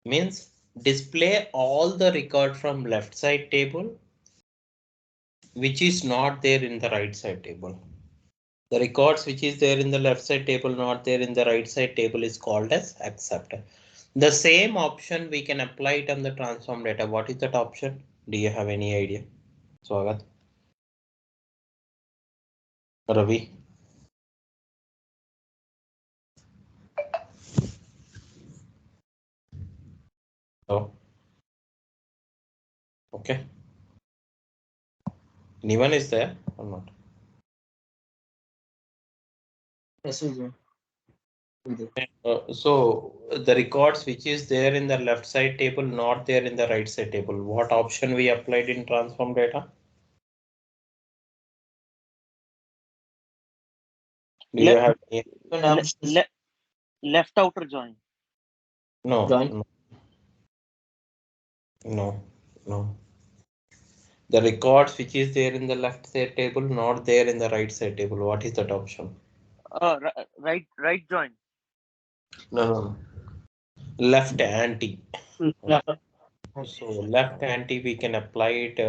Means display all the record from left side table which is not there in the right side table. The records which is there in the left side table not there in the right side table is called as accept. The same option we can apply it on the transform data. What is that option? Do you have any idea? Swagat? Ravi? Oh, okay. Anyone is there or not? Yes, sir. So the records which is there in the left side table not there in the right side table. What option we applied in transform data? Do you have any? Left outer join. No, Join. no. The records which is there in the left side table not there in the right side table. What is that option? Right join. No. Left anti. Left. So left anti we can apply it.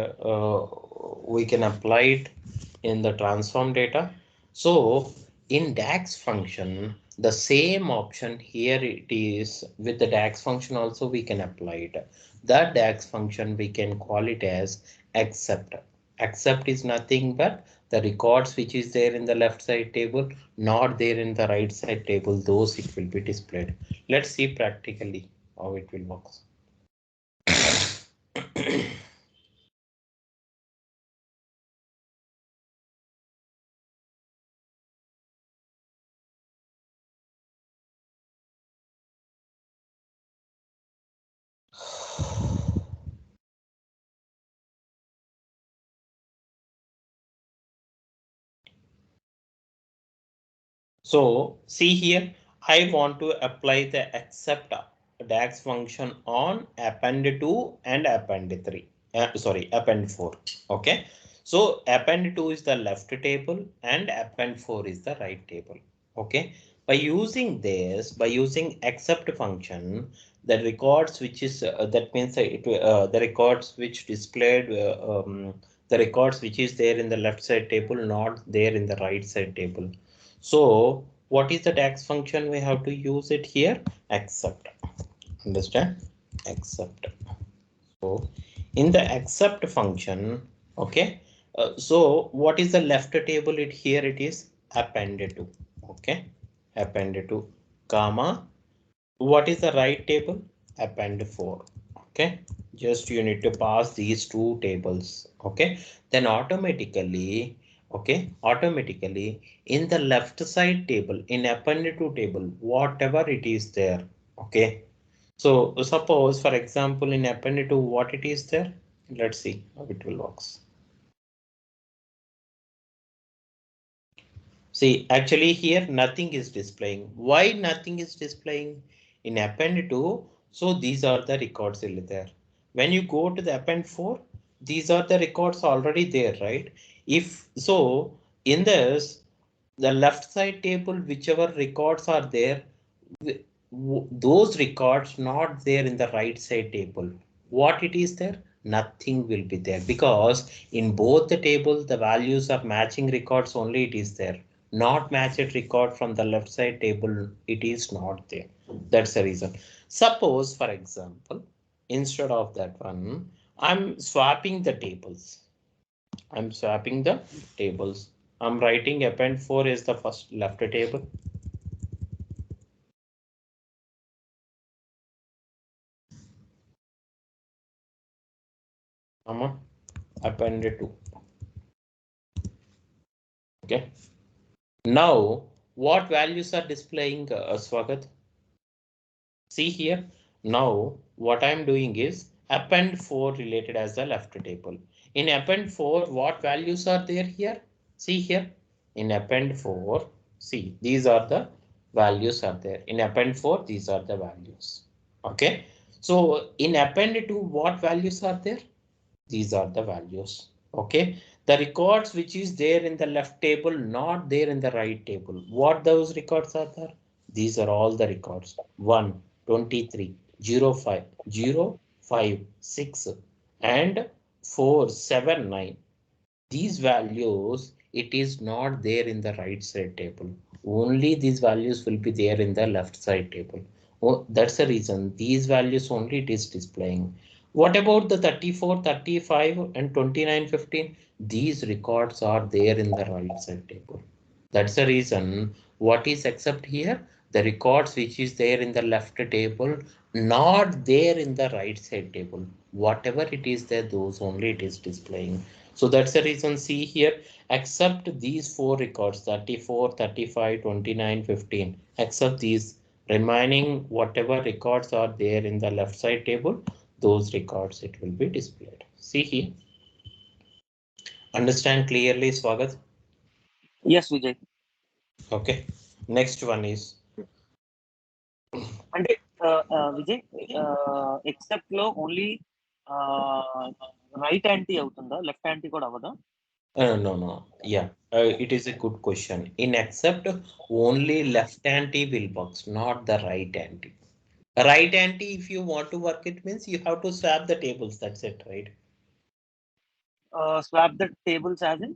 In the transform data. So in DAX function, the same option here it is with the DAX function also we can apply it. That DAX function we can call it as accept. Accept is nothing but the records which is there in the left side table, not there in the right side table, those it will be displayed. Let's see practically how it will work. So see here, I want to apply the accept DAX function on append 2 and append 3. Sorry, append 4. Okay. So append 2 is the left table and append 4 is the right table. Okay. By using accept function, the records which is that means the records which displayed the records which is there in the left side table, not there in the right side table. So what is the DAX function we have to use it here? Accept. Understand? Accept. So in the accept function, okay. So what is the left table? It here it is appended to. Okay, appended to, comma. What is the right table? Append 4. Okay, just you need to pass these two tables. Okay, then automatically in the left side table in append to table whatever it is there. Okay, so suppose for example in append to what it is there, let's see how it will works. See, actually here nothing is displaying. Why nothing is displaying in append 2? So these are the records there. When you go to the append 4, these are the records already there, right? If so, in this, the left side table, whichever records are there, those records not there in the right side table. What it is there? Nothing will be there because in both the tables, the values are matching records only it is there. Not matched record from the left side table, it is not there. That's the reason. Suppose, for example, instead of that one, I'm swapping the tables. I'm swapping the tables. I'm writing append 4 is the first left table. Appended 2. Okay. Now, what values are displaying Swagat? See here. Now, what I'm doing is append 4 related as the left table. In append 4, what values are there here? See here. In append 4, see, these are the values are there. In append 4, these are the values. Okay. So in append 2, what values are there? These are the values. Okay. The records which is there in the left table, not there in the right table. What those records are there? These are all the records. 1, 23, 0, 5, 0, 5, 6, and 4, 7, 9. These values, it is not there in the right side table. Only these values will be there in the left side table. Oh, that's the reason these values only it is displaying. What about the 34, 35, and 29, 15? These records are there in the right side table. That's the reason what is except here, the records which is there in the left table, not there in the right side table. Whatever it is there, those only it is displaying. So that's the reason, see here, except these four records, 34, 35, 29, 15, except these remaining whatever records are there in the left side table, those records it will be displayed. See here. Understand clearly, Swagat? Yes, Vijay. Okay. Next one is అంటే Vijay except లో only right anti అవుతుందా left anti కూడా అవ్వదా no. Yeah, it is a good question. In accept, only left anti will works, not the right anti. Right anti, if you want to work, it means you have to swap the tables. That's it, right? Swap the tables as in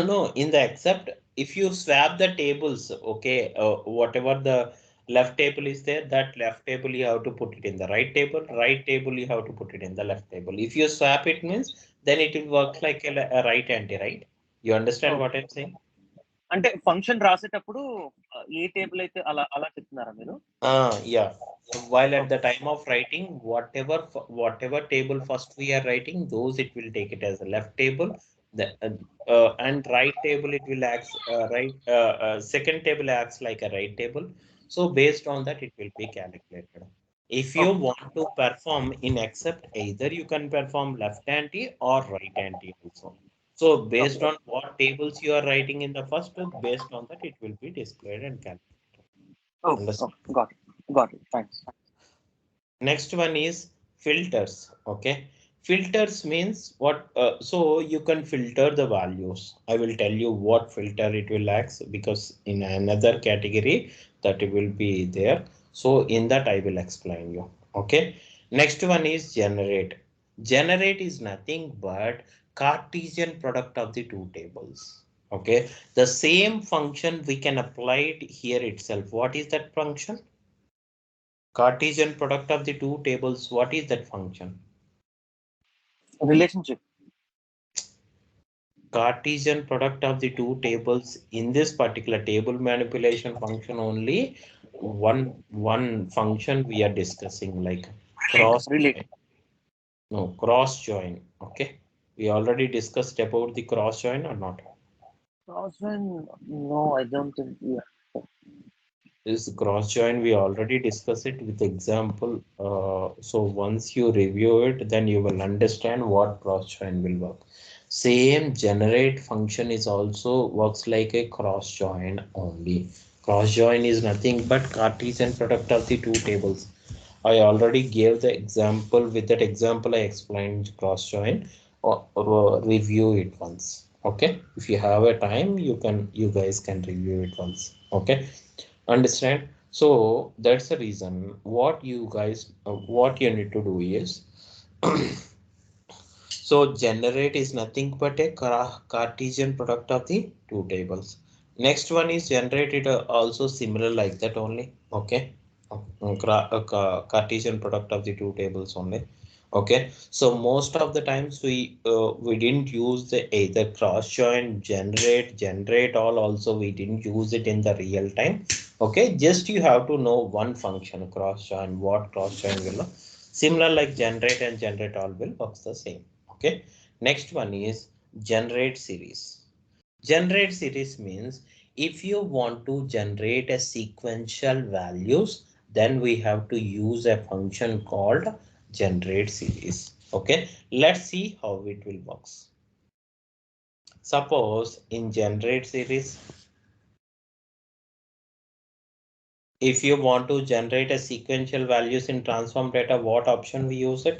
No, in the accept, if you swap the tables, okay, whatever the left table is there, that left table you have to put it in the right table you have to put it in the left table. If you swap it means, then it will work like a right anti, right? You understand what I'm saying? అంటే function రాసేటప్పుడు ఏ table అయితే అలా అలా చెప్తున్నారా మీరు Yeah. While at the time of writing, whatever table first we are writing, those it will take it as a left table. The and right table it will act second table acts like a right table. So based on that, it will be calculated. If you want to perform in accept, either you can perform left anti or right anti also. So based on what tables you are writing in the first, based on that, it will be displayed and calculated. Understand? Got it thanks Next one is filters. Okay, filters means what? So you can filter the values. I will tell you what filter it will act, because in another category that it will be there. So in that I will explain you. Okay, next one is generate. Generate is nothing but Cartesian product of the two tables. Okay, the same function we can apply it here itself. What is that function? Cartesian product of the two tables, what is that function? Relationship Cartesian product of the two tables, in this particular table manipulation function only, one function we are discussing, like cross relate cross join. Okay, we already discussed about the cross join or not? No I don't think This cross join we already discussed it with example. So once you review it, then you will understand what cross join will work. Same generate function is also works like a cross join only. Cross join is nothing but Cartesian product of the two tables. I already gave the example. With that example, I explained cross join, or review it once. Okay, if you have a time, you guys can review it once. Okay, understand? So that's the reason what you guys what you need to do is so generate is nothing but a Cartesian product of the two tables. Next one is generated also similar like that only. Okay, Cartesian product of the two tables only. Okay, so most of the times we didn't use the either cross join, generate all, also we didn't use it in the real time. Okay, just you have to know one function, cross join, what cross join will look similar, like generate and generate all will works the same. Okay, next one is generate series. Generate series means if you want to generate a sequential values, then we have to use a function called generate series. Okay, let's see how it will works. Suppose in generate series, if you want to generate a sequential values in transform data, what option we use it?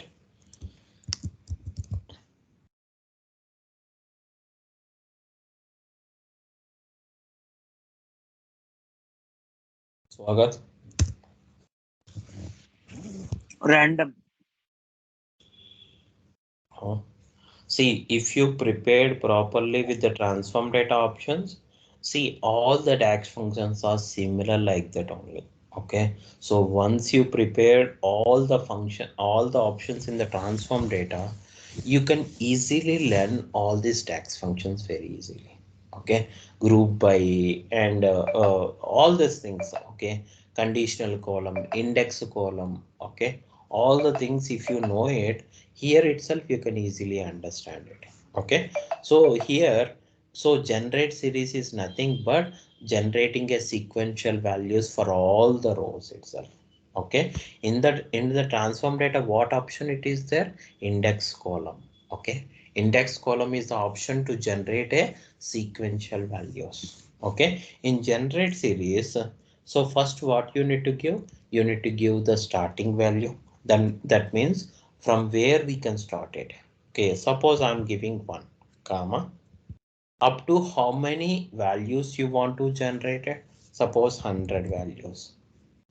Swagat. Random. Oh. See, if you prepared properly with the transform data options, see all the DAX functions are similar like that only. Okay, so once you prepared all the options in the transform data, you can easily learn all these DAX functions very easily. Okay, group by and all these things. Okay, conditional column, index column. Okay, all the things if you know it here itself you can easily understand it. Okay, so here so generate series is nothing but generating a sequential values for all the rows itself. Okay, in the transform data what option it is there? Index column. Okay, index column is the option to generate a sequential values. Okay, in generate series, so first what you need to give? You need to give the starting value. Then that means from where we can start it. Okay, suppose I'm giving 1 comma up to how many values you want to generate it. Suppose 100 values.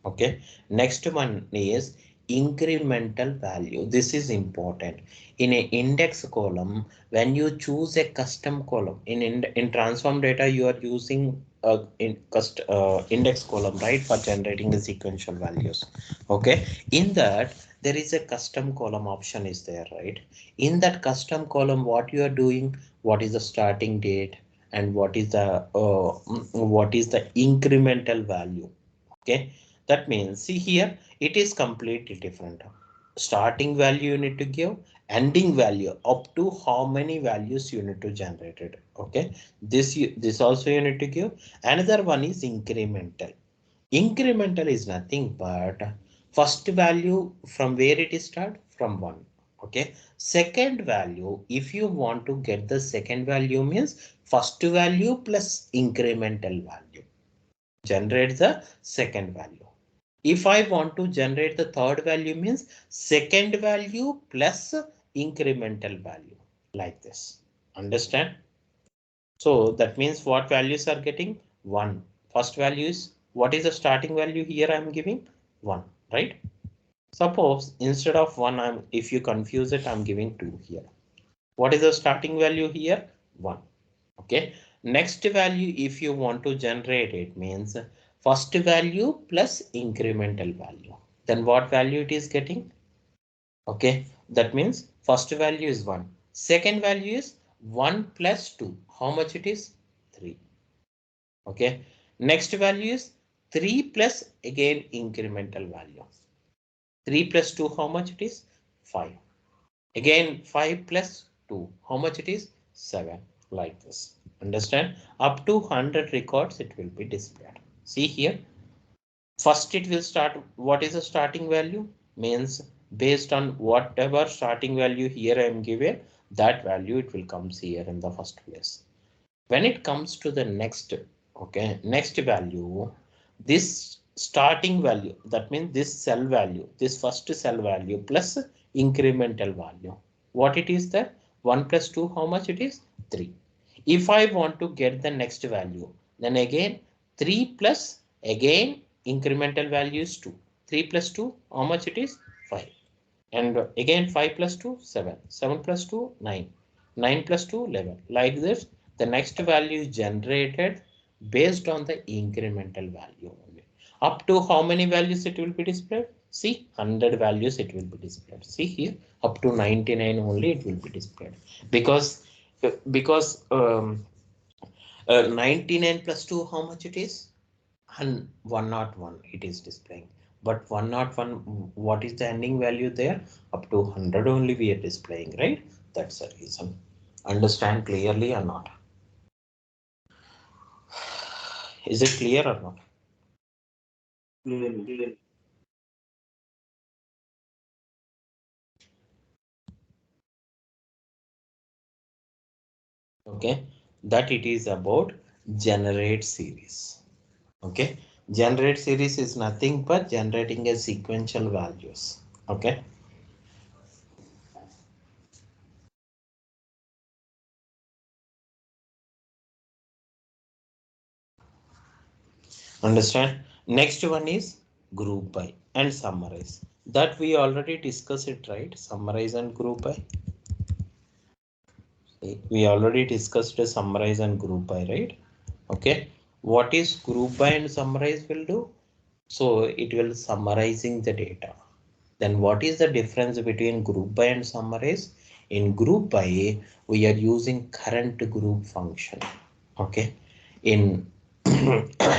Okay, next one is incremental value. This is important. In an index column, when you choose a custom column in transform data, you are using index column, right, for generating the sequential values. Okay, in that there is a custom column option is there, right? In that custom column, what you are doing, what is the starting date and what is the incremental value. Okay, that means see here it is completely different. Starting value you need to give, ending value up to how many values you need to generate it. Okay, this also you need to give. Another one is incremental. Incremental is nothing but first value from where it is start from 1. Okay, second value if you want to get the second value means first value plus incremental value generate the second value. If I want to generate the third value means second value plus incremental value like this. Understand? So that means what values are getting 1. First value is what is the starting value here I'm giving 1, right? Suppose instead of 1 if you confuse it I'm giving 2 here. What is the starting value here? 1. Okay. Next value if you want to generate it means first value plus incremental value. Then what value it is getting? Okay. That means first value is 1. Second value is 1 plus 2. How much it is? 3. Okay. Next value is 3 plus again incremental value. 3 plus 2 how much it is? 5. Again 5 plus 2 how much it is? 7. Like this. Understand? Up to 100 records it will be displayed. See here. First it will start. What is the starting value? Means based on whatever starting value here I am given, that value it will comes here in the first place. When it comes to the next, okay, next value, this starting value, that means this cell value, this first cell value plus incremental value. What it is there? 1 plus 2, how much it is? 3. If I want to get the next value, then again 3 plus again incremental value is 2. 3 plus 2, how much it is? 5. And again 5 plus 2, 7. 7 plus 2, 9. 9 plus 2, 11. Like this, the next value is generated based on the incremental value only. Up to how many values it will be displayed? See, 100 values it will be displayed. See here, up to 99 only it will be displayed. Because 99 plus 2, how much it is? And 101 it is displaying. But 101, what is the ending value there? Up to 100 only we are displaying, right? That's the reason. Understand clearly or not? Is it clear or not? Clearly. Okay, that it is about generate series. Okay, generate series is nothing but generating a sequential values. Okay, understand? Next one is group by and summarize. That we already discussed it, right? Summarize and group by. We already discussed a summarize and group by, right? Okay. What is group by and summarize will do? So it will summarizing the data. Then what is the difference between group by and summarize? In group by, we are using current group function. Okay. In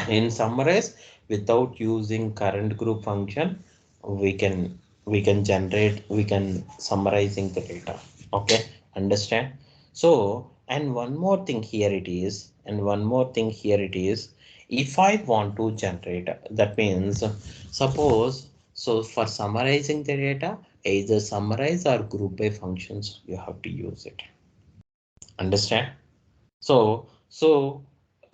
in summarize, without using current group function, we can generate, we can summarizing the data. Okay, understand? So, and one more thing here it is, and one more thing here it is, if I want to generate, that means suppose, so for summarizing the data, either summarize or group by functions, you have to use it. Understand? So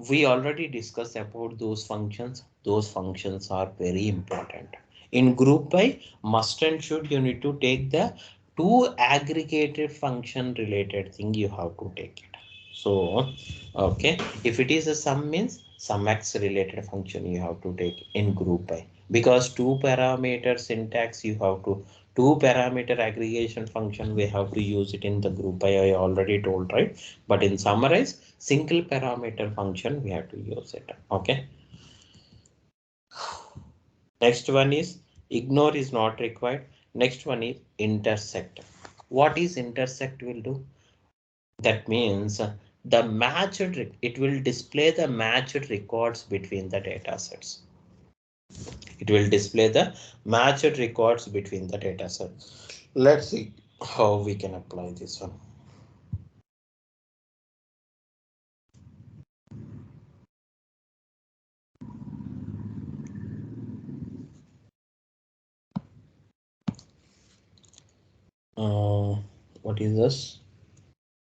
we already discussed about those functions. Those functions are very important. In group by, must and should, you need to take the two aggregated function related thing, you have to take it. So, okay, if it is a sum means sum x related function you have to take in group by, because two parameter syntax you have to, two parameter aggregation function we have to use it in the group by, I already told, right? But in summarize, single parameter function we have to use it. Okay. Next one is ignore is not required. Next one is intersect. What is intersect will do? That means the matched, it will display the matched records between the data sets. It will display the matched records between the data sets. Let's see how we can apply this one. What is this?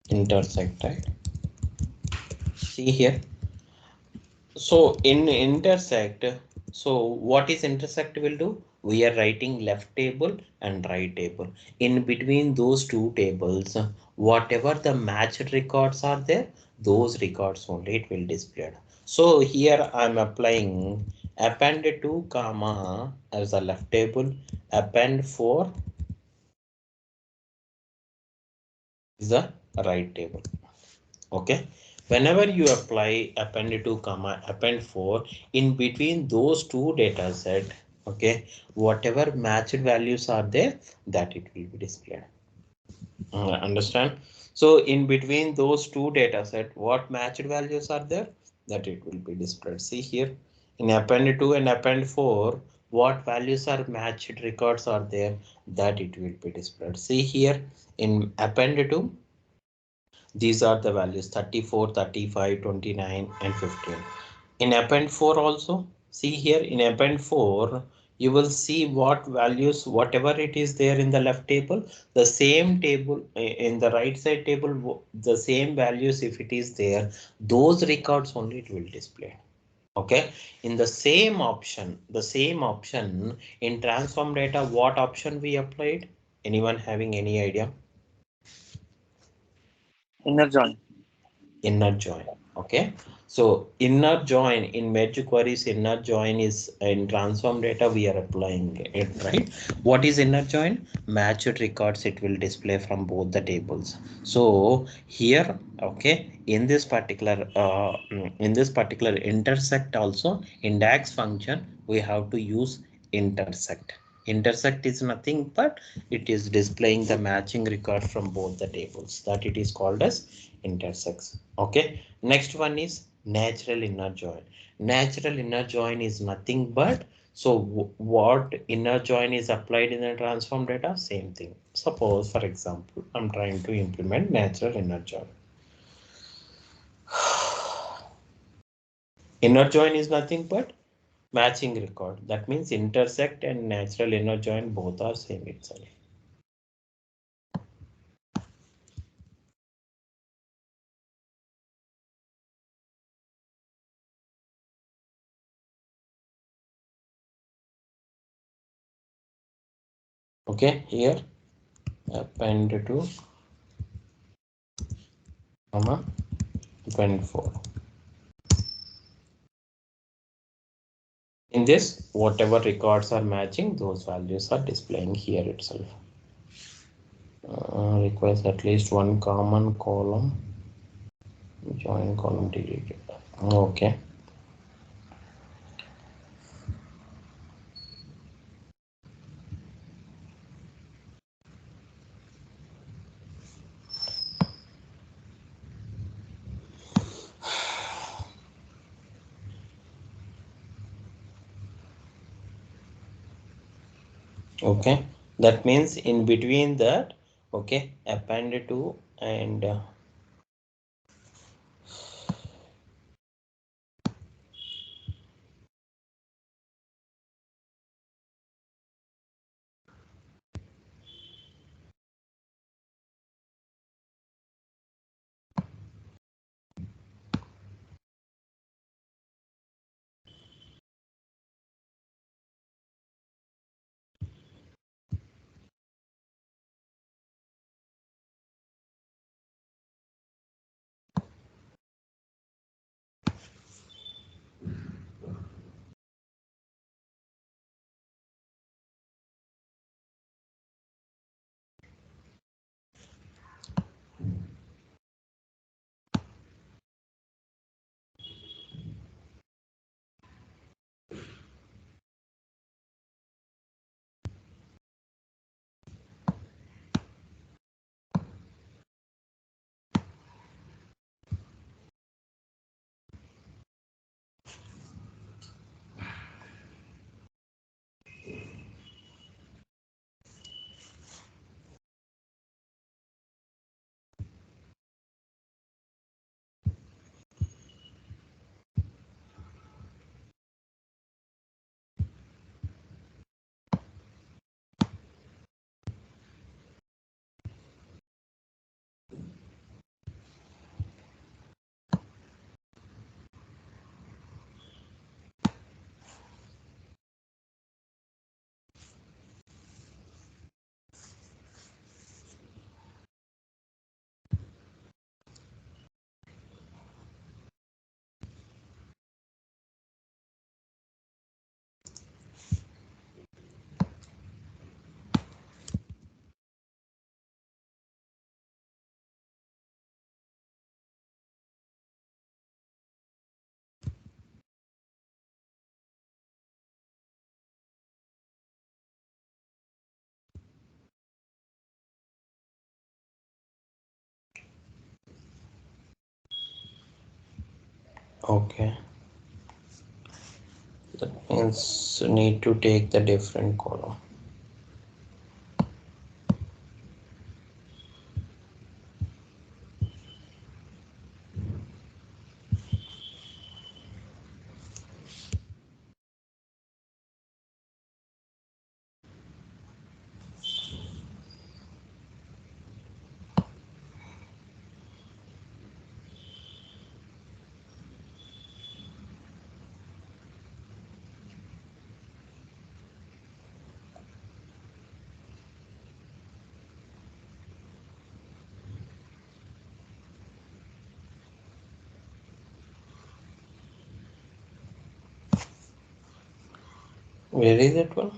Intersect, right? See here. So in intersect, so what is intersect will do? We are writing left table and right table. In between those two tables, whatever the matched records are there, those records only it will display. So here I'm applying append 2 comma as a left table, append 4 is the right table. Okay, whenever you apply append 2 comma append 4, in between those two data set, okay, whatever matched values are there, that it will be displayed. Understand? So in between those two data set, what matched values are there, that it will be displayed. See here in append 2 and append 4, what values are matched records are there, that it will be displayed. See here in append 2, these are the values 34, 35, 29 and 15. In append 4 also, see here in append 4, you will see what values, whatever it is there in the left table, the same table in the right side table, the same values if it is there, those records only it will display. Okay, in the same option in transform data, what option we applied? Anyone having any idea? Inner join. Inner join. Okay, so inner join in merge queries, inner join is in transform data we are applying it, right? What is inner join? Matched records it will display from both the tables. So here, okay, in this particular intersect also, index function we have to use intersect. Intersect is nothing but it is displaying the matching record from both the tables, that it is called as intersects. Okay, next one is natural inner join. Natural inner join is nothing but, so what inner join is applied in the transform data, same thing. Suppose for example I'm trying to implement natural inner join. Inner join is nothing but matching record, that means intersect and natural inner join both are same itself. Okay, here append 2 comma append 4. In this, whatever records are matching, those values are displaying here itself. Requires at least one common column. Join column deleted. Okay. Okay, that means in between that, okay, append to and okay, that means need to take the different column. Where is that one?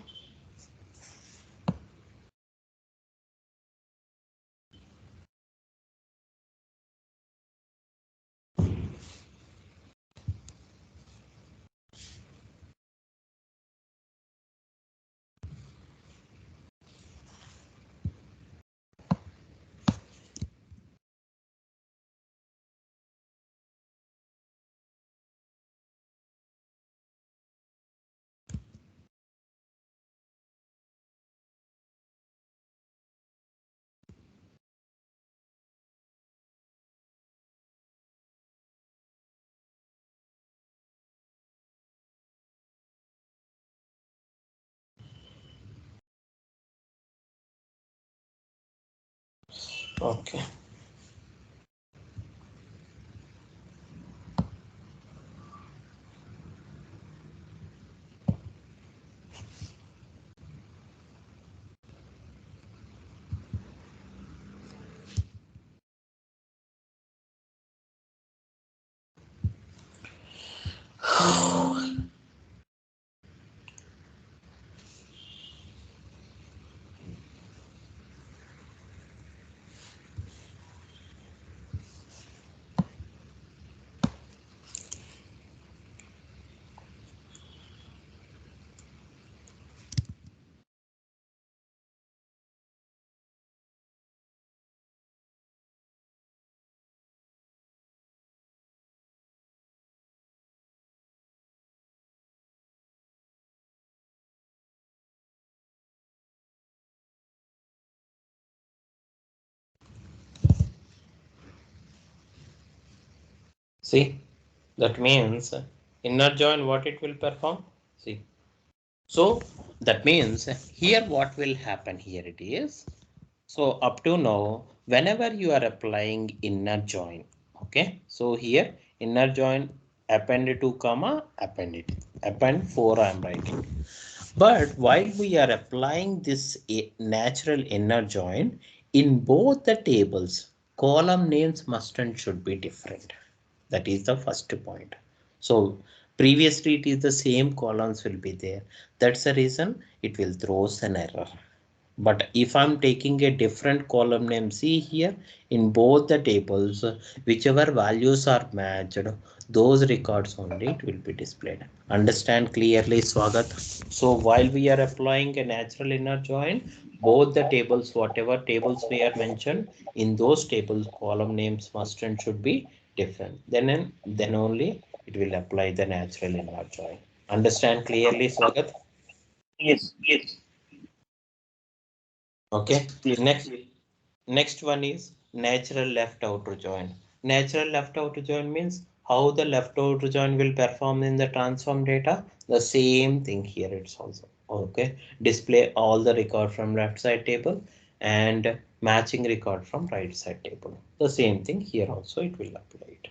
Okay. See, that means inner join what it will perform. See, so that means here what will happen here it is. So up to now, whenever you are applying inner join, okay. So here inner join append to comma append it, append 4 I am writing. But while we are applying this natural inner join in both the tables, column names must and should be different. That is the first point. So previously it is the same columns will be there. That's the reason it will throws an error. But if I'm taking a different column name, see here in both the tables, whichever values are matched, those records only it will be displayed. Understand clearly, Swagat? So while we are applying a natural inner join, both the tables, whatever tables we are mentioned, in those tables, column names must and should be different. Then only it will apply the natural inner join. Understand clearly, Swagat? Yes. Okay. Yes. Next one is natural left outer join. Natural left outer join means how the left outer join will perform in the transform data. The same thing here it's also. Okay. Display all the record from left side table and matching record from right side table. The same thing here also it will apply it.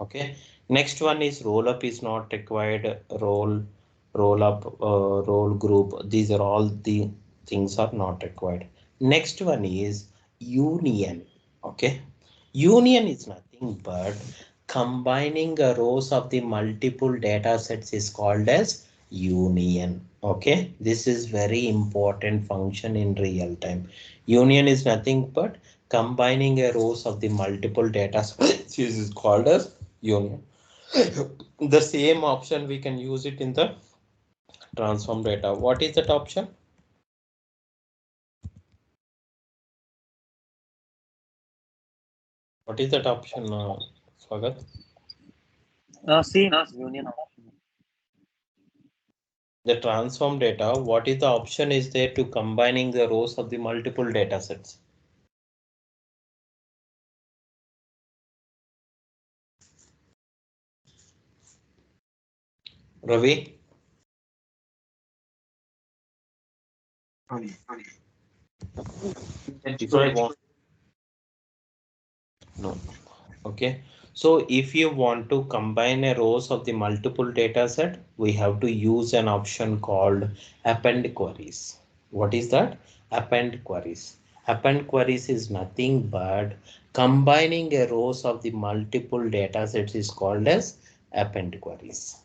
Okay. Next one is roll up is not required. Roll up, roll group. These are all the things are not required. Next one is union. Okay, union is nothing but combining the rows of the multiple data sets is called as union. Okay, this is very important function in real time. Union is nothing but combining a rows of the multiple data sets is called as union. The same option we can use it in the transform data. What is that option? What is that option, Swagat? Same union. The transform data, what is the option is there to combining the rows of the multiple data sets? Ravi? If I want, no. Okay. So if you want to combine a rows of the multiple data set, we have to use an option called append queries. What is that? Append queries. Append queries is nothing but combining a rows of the multiple data sets is called as append queries.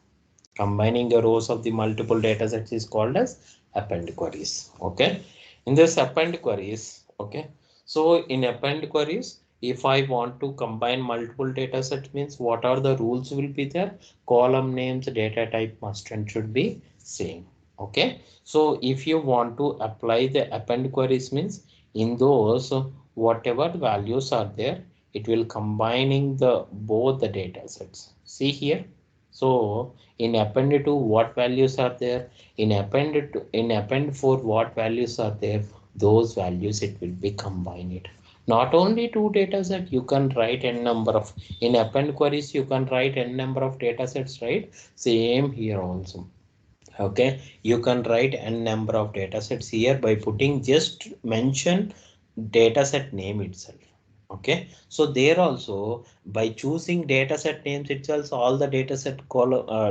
Combining the rows of the multiple data sets is called as append queries. Okay. In this append queries, okay. So in append queries, if I want to combine multiple data sets means what are the rules will be there? Column names, data type must and should be same. Okay. So if you want to apply the append queries means in those whatever values are there, it will combining the both the data sets. See here. So in append 2 what values are there? In append 4 what values are there? Those values it will be combined. Not only two data set, you can write n number of, in append queries you can write n number of data sets, right? Same here also. Okay, you can write n number of data sets here by putting just mention data set name itself. Okay, so there also by choosing data set names itself, all the data set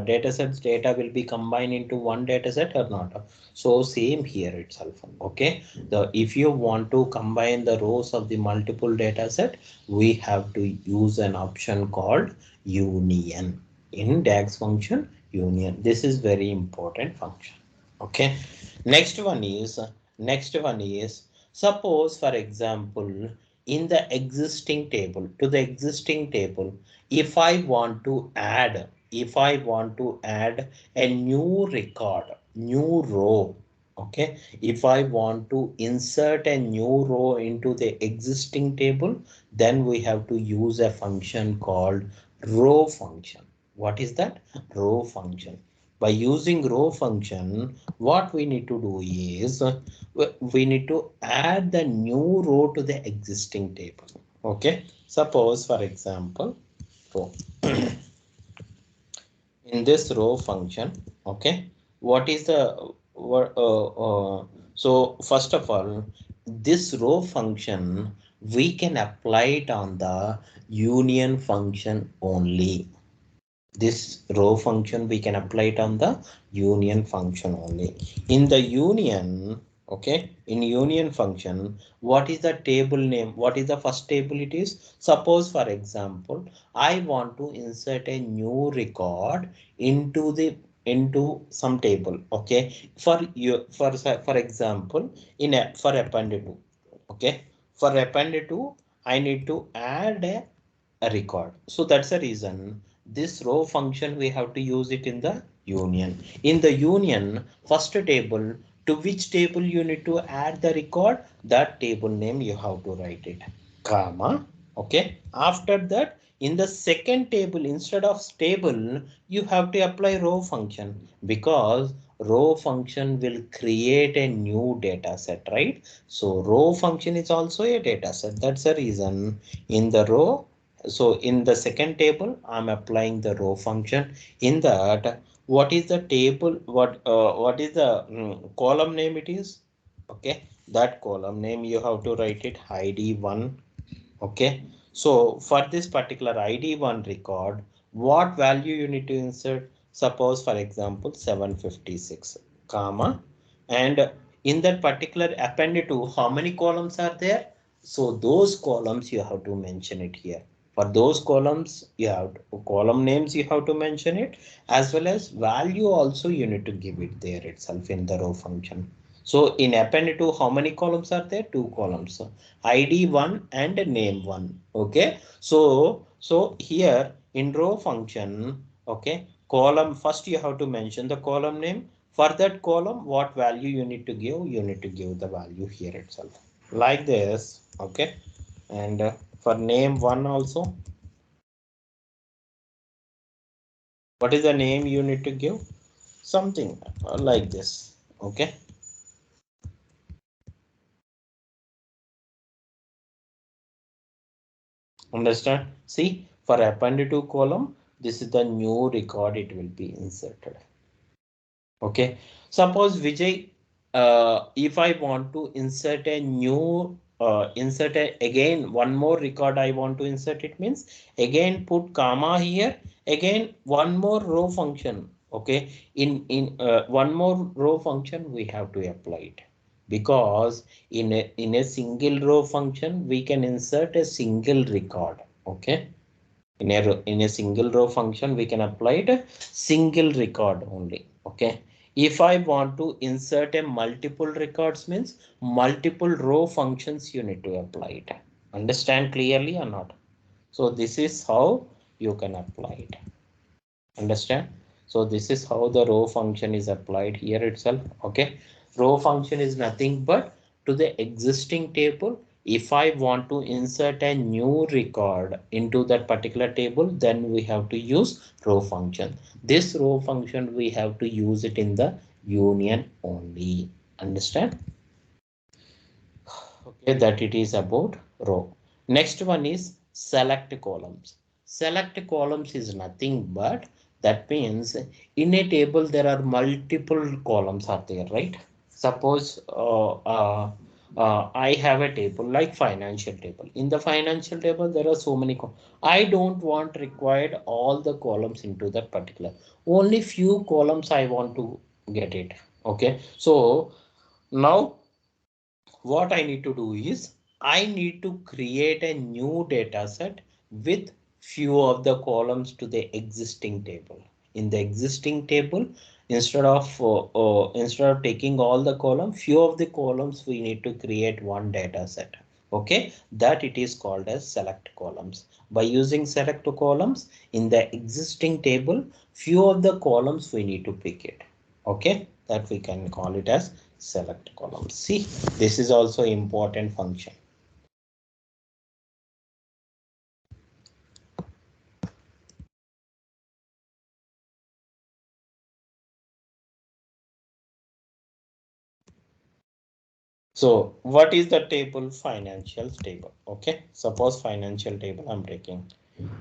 data sets data will be combined into one data set or not. So same here itself. Okay, the if you want to combine the rows of the multiple data set, we have to use an option called union in DAX function. Union, this is very important function. Okay, next one is suppose for example in the existing table, to the existing table, if I want to add a new record, new row. Okay, if I want to insert a new row into the existing table, then we have to use a function called row function. What is that? Row function. By using row function, what we need to do is we need to add the new row to the existing table. Okay, suppose for example row. In this row function, okay, what is the what so first of all, this row function we can apply it on the union function only. This row function we can apply it on the union function only. In the union, okay, in union function, what is the table name? What is the first table it is? Suppose for example, I want to insert a new record into some table, okay, for you, for example, for append 2, okay, for append 2 I need to add a record. So that's the reason this row function we have to use it in the union. In the union, first table, to which table you need to add the record, that table name you have to write it, comma, okay. After that, in the second table, instead of table, you have to apply row function, because row function will create a new data set, right? So row function is also a data set. That's the reason in the row. So in the second table, I'm applying the row function. In that, what is the table? What is the column name? It is, okay. That column name you have to write it ID1. Okay. So for this particular ID1 record, what value you need to insert? Suppose for example 756, comma, and in that particular append to, how many columns are there? So those columns you have to mention it here. For those columns, you have column names you have to mention it, as well as value also you need to give it there itself in the row function. So in append to, how many columns are there? Two columns, ID1 and name1. Okay, so here in row function, okay, column first you have to mention the column name. For that column, what value you need to give? You need to give the value here itself, like this, okay. And for name1 also, what is the name you need to give? Something like this, okay. Understand? See, for append to column, this is the new record it will be inserted. Okay. Suppose Vijay, if I want to insert a new, again one more record I want to insert, it means again put comma here, again one more row function. Okay. In one more row function we have to apply it, because in a single row function we can insert a single record. Okay. In a single row function we can apply it single record only. Okay. If I want to insert a multiple records, means multiple row functions you need to apply it. Understand clearly or not? So this is how you can apply it. Understand? So this is how the row function is applied here itself. Okay. Row function is nothing but to the existing table. If I want to insert a new record into that particular table, then we have to use row function. This row function we have to use it in the union only. Understand? Okay, that it is about row. Next one is select columns. Select columns is nothing but, that means in a table there are multiple columns are there, right? Suppose I have a table like financial table. In the financial table there are so many I don't want required all the columns into that particular. Only few columns I want to get it. Okay, so now what I need to do is I need to create a new data set with few of the columns to the existing table. In the existing table, instead of taking all the columns, few of the columns we need to create one data set. Okay, that it is called as select columns. By using select columns in the existing table, few of the columns we need to pick it. Okay, that we can call it as select columns. See, this is also important function. So what is the table? Financial table. Okay, suppose financial table I'm taking.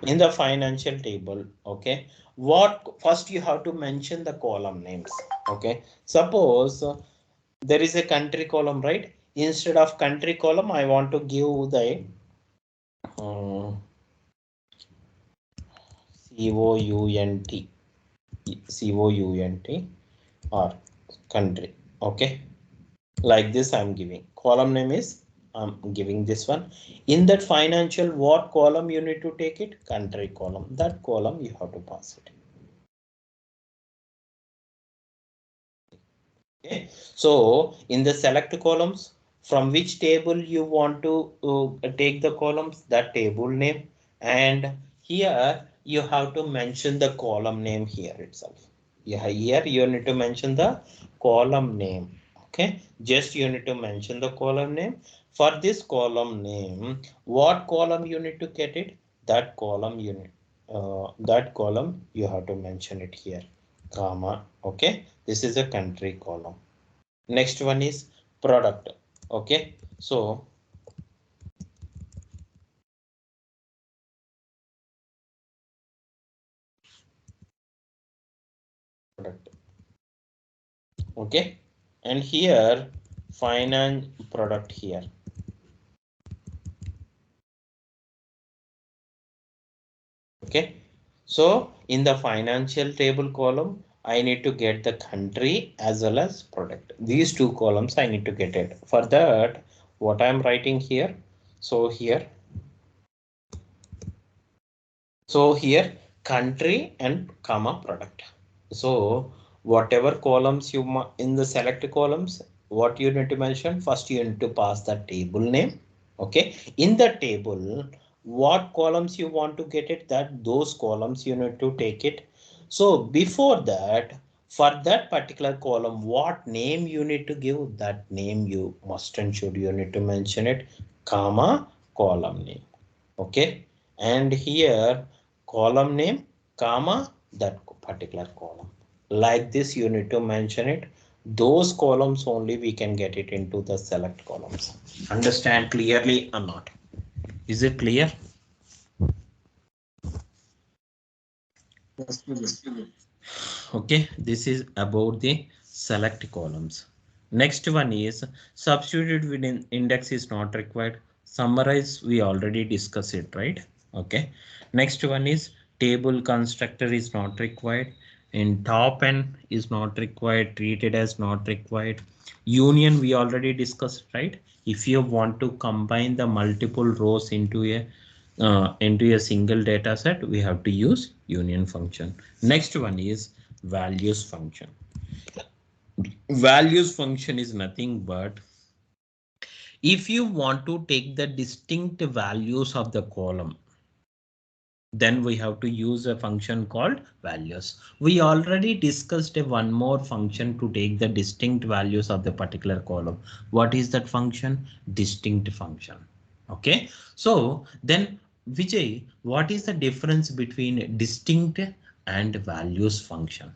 In the financial table, okay, what first you have to mention the column names. Okay, suppose there is a country column, right? Instead of country column, I want to give the COUNT or country. Okay, like this I'm giving column name is I'm giving this one. In that financial, what column you need to take it? Country column. That column you have to pass it. Okay, so in the select columns, from which table you want to take the columns, that table name, and here you have to mention the column name here itself. Yeah, here you need to mention the column name. Okay, just you need to mention the column name. For this column name, what column you need to get it? That column you have to mention it here, comma. Okay, this is a country column. Next one is product. Okay, so product. Okay, and here finance product here. Okay, so in the financial table column, I need to get the country as well as product. These two columns I need to get it. For that, what I'm writing here. So here country and comma product. So whatever columns you in the select columns, what you need to mention first, you need to pass the table name. Okay, in the table, what columns you want to get it, that those columns you need to take it. So before that, for that particular column, what name you need to give, that name you must and should you need to mention it, comma column name. Okay, and here column name, comma that particular column. Like this you need to mention it. Those columns only we can get it into the select columns. Understand clearly or not? Is it clear? Yes, please. Okay, this is about the select columns. Next one is substitute within index is not required. Summarize, we already discussed it, right? Okay, next one is table constructor is not required. In top n is not required, treated as not required. Union we already discussed, right? If you want to combine the multiple rows into a single data set, we have to use union function. Next one is values function. Values function is nothing but if you want to take the distinct values of the column, then we have to use a function called values. We already discussed one more function to take the distinct values of the particular column. What is that function? Distinct function. Okay, so then Vijay, what is the difference between distinct and values function?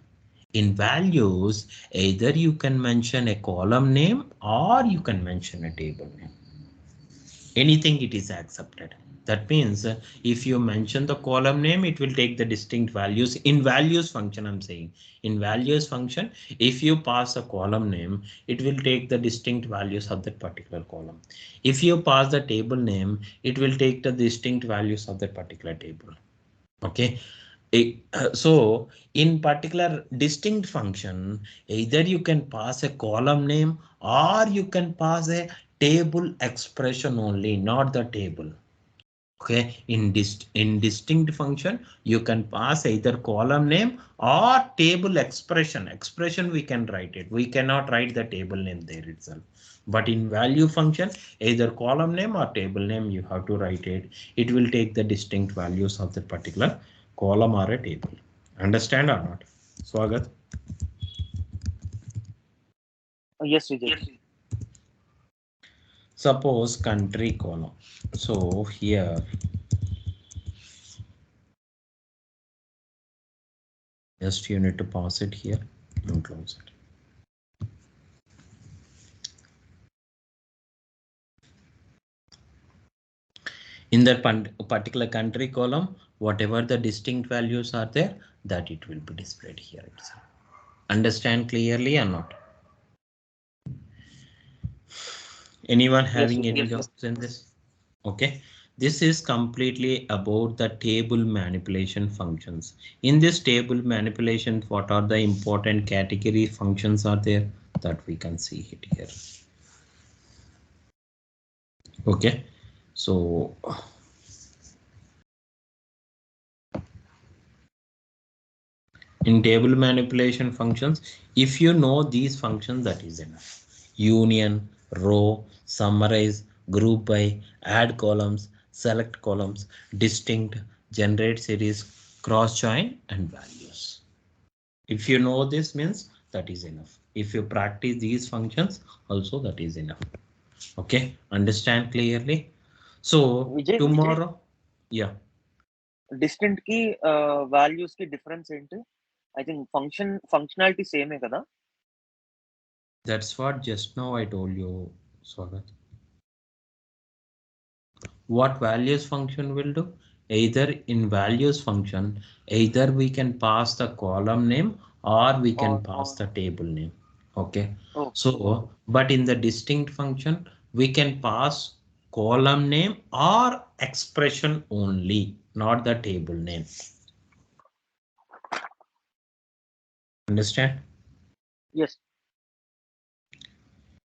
In values, either you can mention a column name or you can mention a table name. Anything it is accepted. That means if you mention the column name, it will take the distinct values. In values function, I'm saying in values function, if you pass a column name, it will take the distinct values of that particular column. If you pass the table name, it will take the distinct values of that particular table. Okay, so in particular distinct function, either you can pass a column name or you can pass a table expression only, not the table. Okay, in distinct function, you can pass either column name or table expression. Expression we can write it. We cannot write the table name there itself. But in value function, either column name or table name you have to write it. It will take the distinct values of the particular column or a table. Understand or not? Swagat. Yes, Vijay. Suppose country column. So here just you need to pass it here and close it. In that particular country column, whatever the distinct values are there, that it will be displayed here itself. Understand clearly or not? Anyone having sir. any Yes, sir. doubts in this? Okay, this is completely about the table manipulation functions. In this table manipulation, what are the important category functions are there that we can see it here. Okay, so in table manipulation functions, if you know these functions, that is enough. Union, row, summarize, group by, add columns, select columns, distinct, generate series, cross join, and values. If you know this means that is enough. If you practice these functions also, that is enough. Okay, understand clearly? So Vijay, tomorrow, yeah. Distant కి values కి difference ఏంటి? I think functionality సేమే కదా? That's what just now I told you, Swagat. What values function will do? Either in values function, either we can pass the column name or we can pass the table name. Okay. Oh, So, but in the distinct function, we can pass column name or expression only, not the table name. Understand? yes.